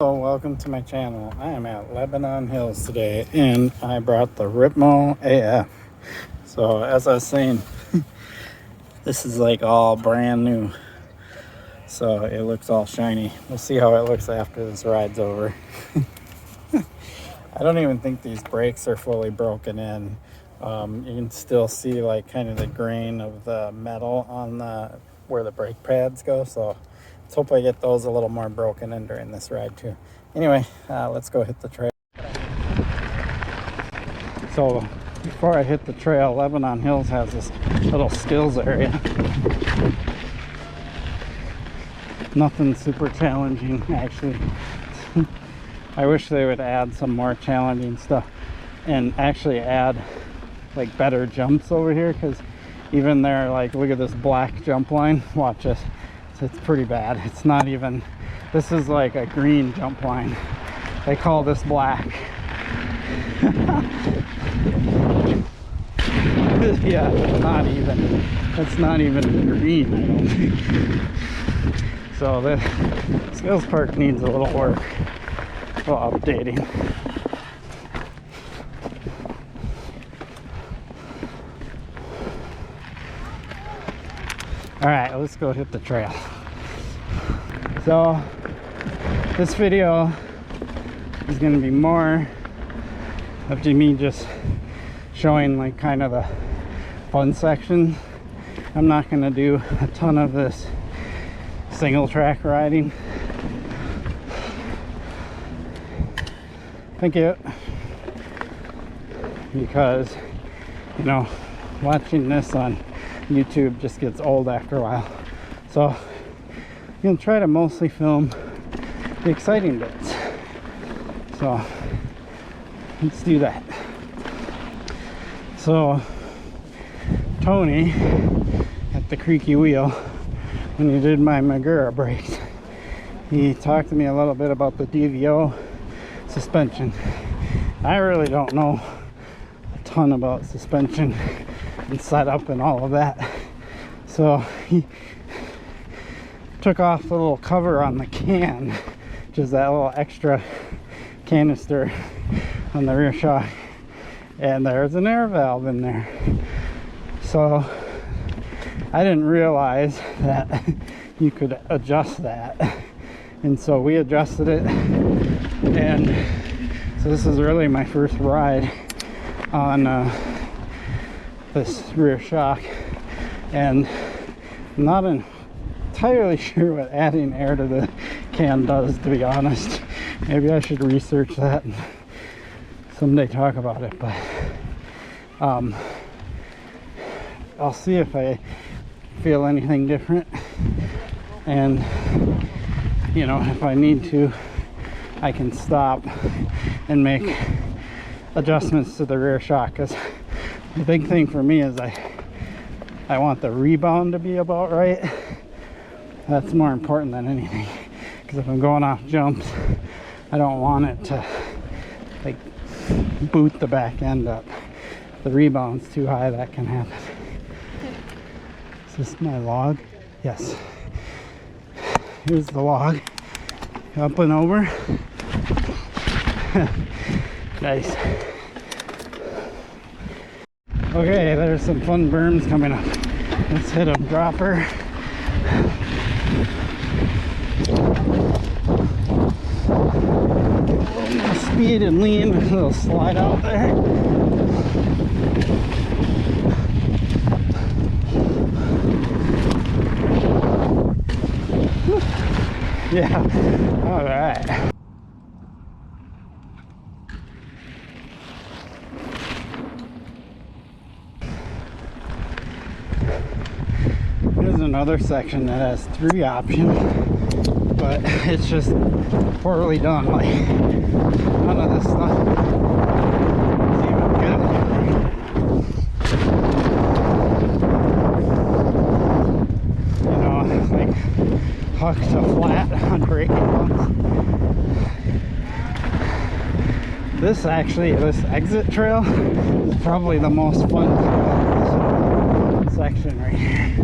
Hello, welcome to my channel. I am at Lebanon Hills today and I brought the Ripmo AF. So as I was saying, this is like all brand new. So it looks all shiny. We'll see how it looks after this ride's over. I don't even think these brakes are fully broken in. You can still see like kind of the grain of the metal on where the brake pads go. So let's hope I get those a little more broken in during this ride too. Anyway, let's go hit the trail. So before I hit the trail, Lebanon Hills has this little skills area. Nothing super challenging actually. I wish they would add some more challenging stuff and actually add like better jumps over here, because even there, like, look at this black jump line. Watch this. It's pretty bad. It's not even, this is like a green jump line. They call this black. Yeah, not even. It's not even green, I don't think. So the skills park needs a little work. A little updating. Alright, let's go hit the trail. So this video is going to be more of me just showing like kind of the fun section. I'm not going to do a ton of this single track riding. Thank you. Because, you know, watching this on YouTube just gets old after a while. So I'm gonna try to mostly film the exciting bits. So let's do that. So Tony at the Creaky Wheel, when he did my Magura brakes, he talked to me a little bit about the DVO suspension. I really don't know a ton about suspension and setup and all of that. So he took off the little cover on the can, which is that little extra canister on the rear shock, and there's an air valve in there. So I didn't realize that you could adjust that, and so we adjusted it. And so this is really my first ride on this rear shock, and I'm not entirely sure what adding air to the can does, to be honest. Maybe I should research that and someday talk about it, but I'll see if I feel anything different, and you know, if I need to, I can stop and make adjustments to the rear shock, because the big thing for me is I want the rebound to be about right. That's more important than anything, because if I'm going off jumps, I don't want it to like boot the back end up. If the rebound's too high, that can happen. Is this my log? Yes. Here's the log. Up and over. Nice. Okay, there's some fun berms coming up. Let's hit a dropper. A little more speed and lean. A little slide out there. Yeah. All right. Here's another section that has 3 options, but it's just poorly done. Like, none of this stuff is even good. You know, like huck to flat on braking bumps. This exit trail is probably the most fun trail in this section right here.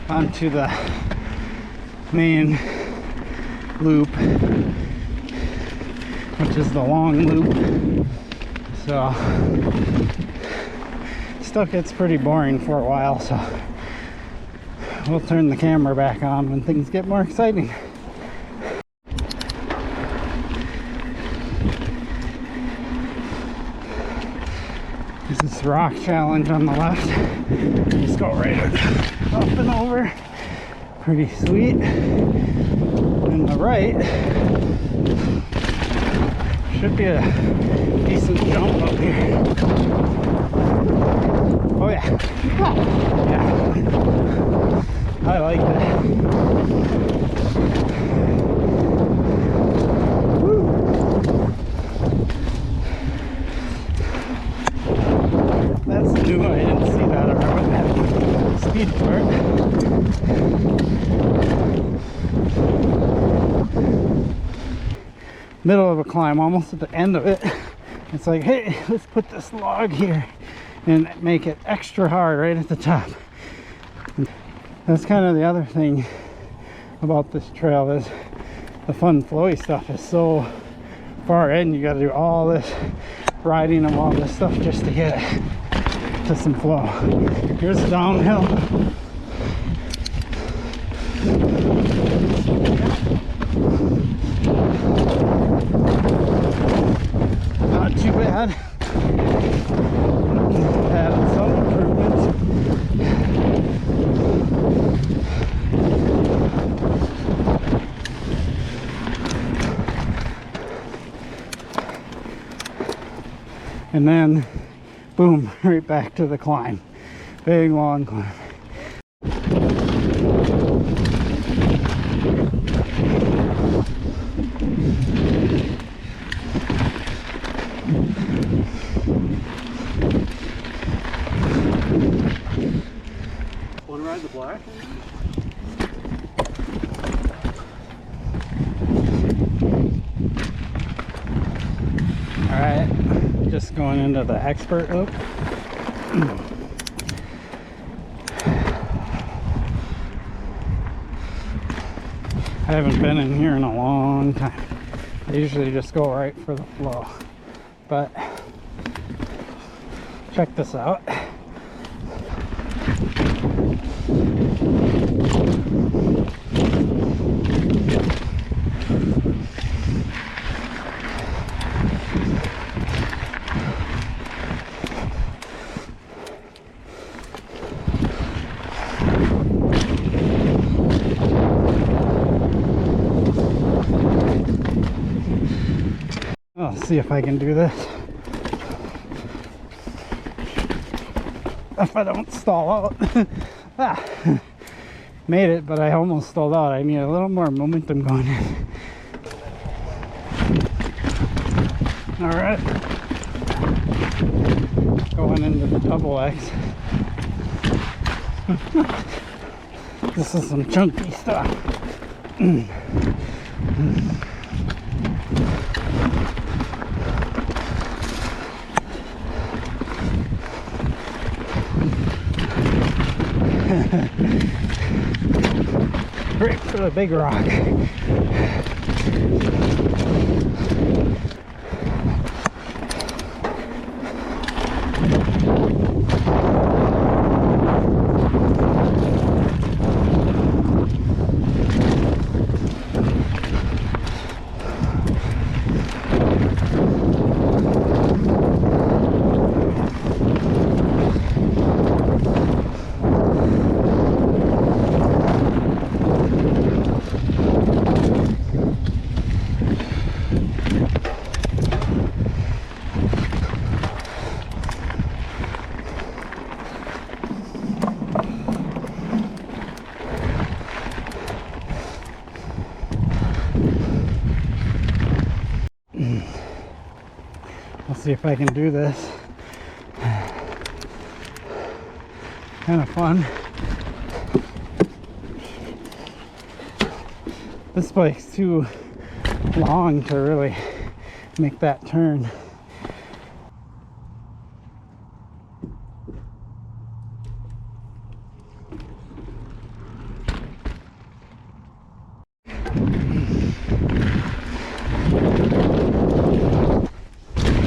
onto the main loop, which is the long loop. So still gets pretty boring for a while, so we'll turn the camera back on when things get more exciting. This is rock challenge on the left. Just go right up and over. Pretty sweet. And the right should be a decent jump up here. Oh yeah. Yeah. I like that. Woo. That's new. I didn't see that around that speed part. Middle of a climb, almost at the end of it. It's like, hey, let's put this log here and make it extra hard right at the top. That's kind of the other thing about this trail, is the fun flowy stuff is so far in. You got to do all this riding of all this stuff just to get it to some flow. Here's the downhill. Not too bad. Had some improvements. And then, boom, right back to the climb. Big long climb. Want to ride the black? Alright, just going into the expert loop. I haven't been in here in a long time. I usually just go right for the flow. But check this out. Let's see if I can do this. If I don't stall out. Made it, but I almost stalled out. I need a little more momentum going in. Alright. Going into the double X. This is some chunky stuff. Right for the big rock. Let's see if I can do this. Kind of fun. This bike's too long to really make that turn.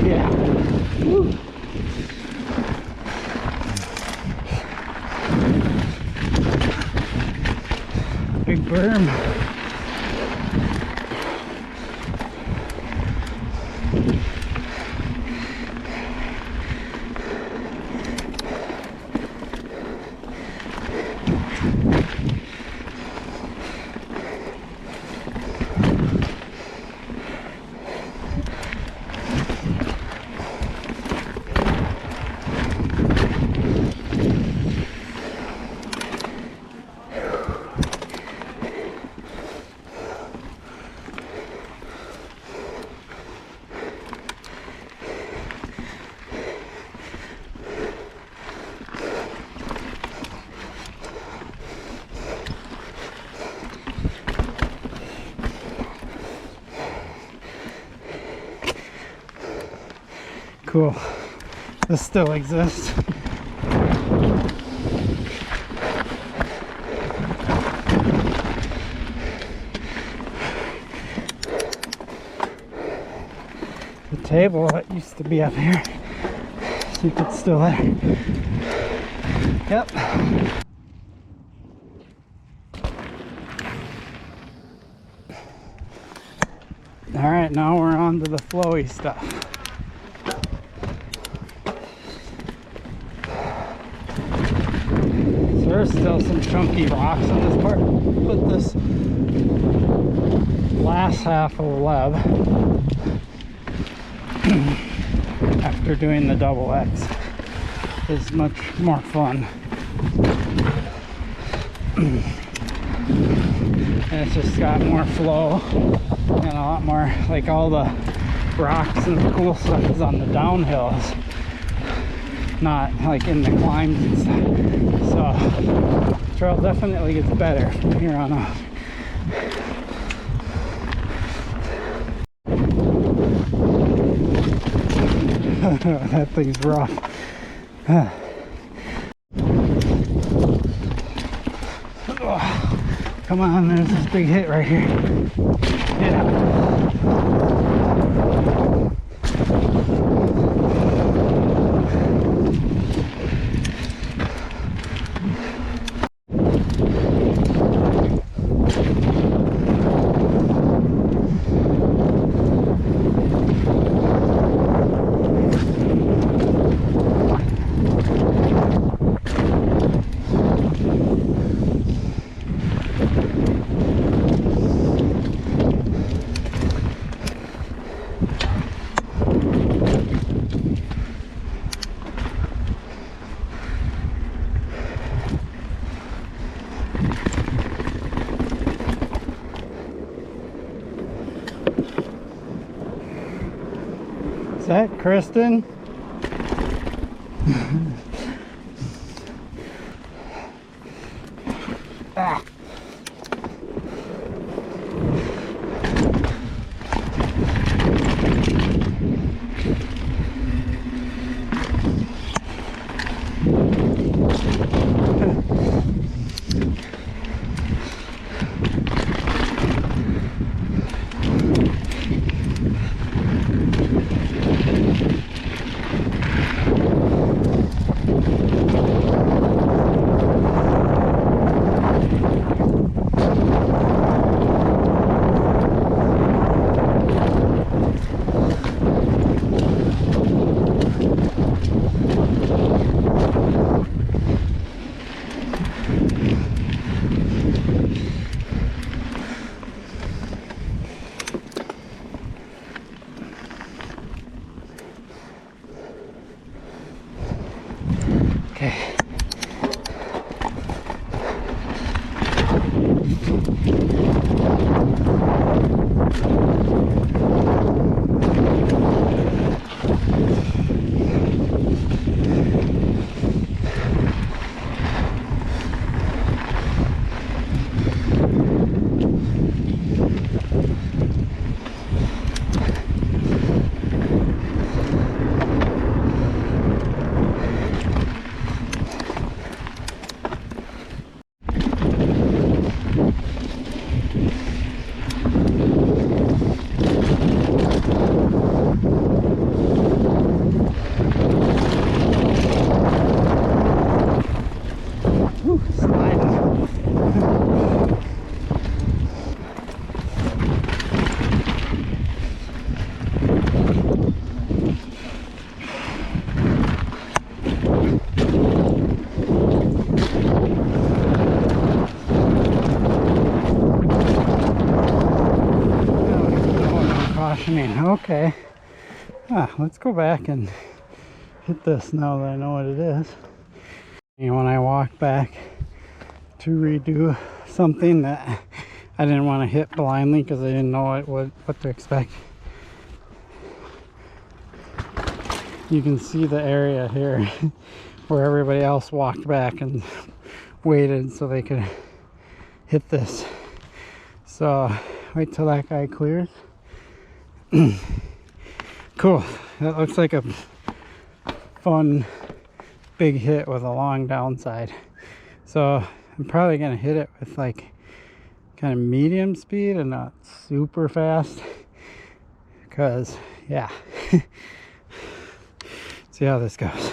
Yeah. Woo. Big berm. Cool. This still exists. The table that used to be up here. See if it's still there. Yep. All right, now we're on to the flowy stuff. There's still some chunky rocks on this part, but this last half of the leb, after doing the double X, is much more fun. And it's just got more flow and a lot more, like all the rocks and the cool stuff is on the downhills, not like in the climbs and stuff. So trail definitely gets better from here on out. That thing's rough. Oh, come on, there's this big hit right here. Yeah. Is that Kristen? Ah. mean, okay. Let's go back and hit this now that I know what it is. And when I walked back to redo something that I didn't want to hit blindly because I didn't know what to expect. You can see the area here where everybody else walked back and waited so they could hit this. So wait till that guy clears. Cool. That looks like a fun big hit with a long downside. So I'm probably gonna hit it with like kind of medium speed and not super fast, because yeah. See how this goes.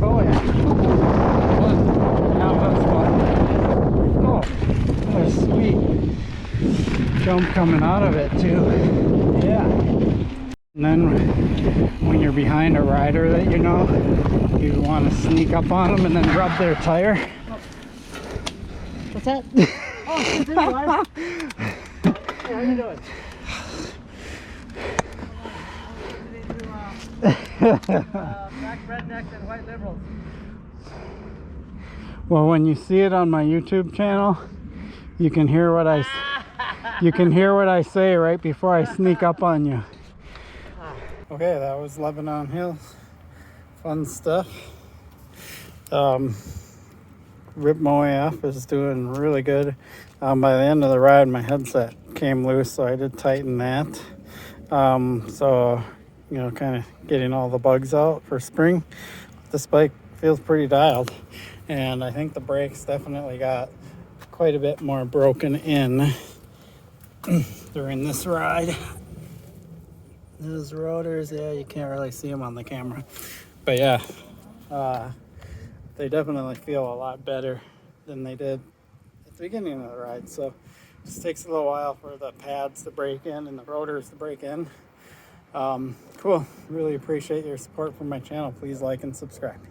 Oh yeah. That was fun. Oh, what a sweet jump coming out of it too. Yeah. And then when you're behind a rider that you know, you want to sneak up on them and then rub their tire. What's that? Oh, it's in live. Hey, how you doing? Black rednecks and white liberals. Well, when you see it on my YouTube channel, you can hear what I say right before I sneak up on you. Okay, that was Lebanon Hills. Fun stuff. Ripmo AF is doing really good. By the end of the ride, my headset came loose, so I did tighten that. So, you know, kind of getting all the bugs out for spring. This bike feels pretty dialed, and I think the brakes definitely got quite a bit more broken in during this ride. Those rotors, yeah, you can't really see them on the camera, but yeah, they definitely feel a lot better than they did at the beginning of the ride. So it just takes a little while for the pads to break in and the rotors to break in. Cool. Really appreciate your support for my channel. Please like and subscribe.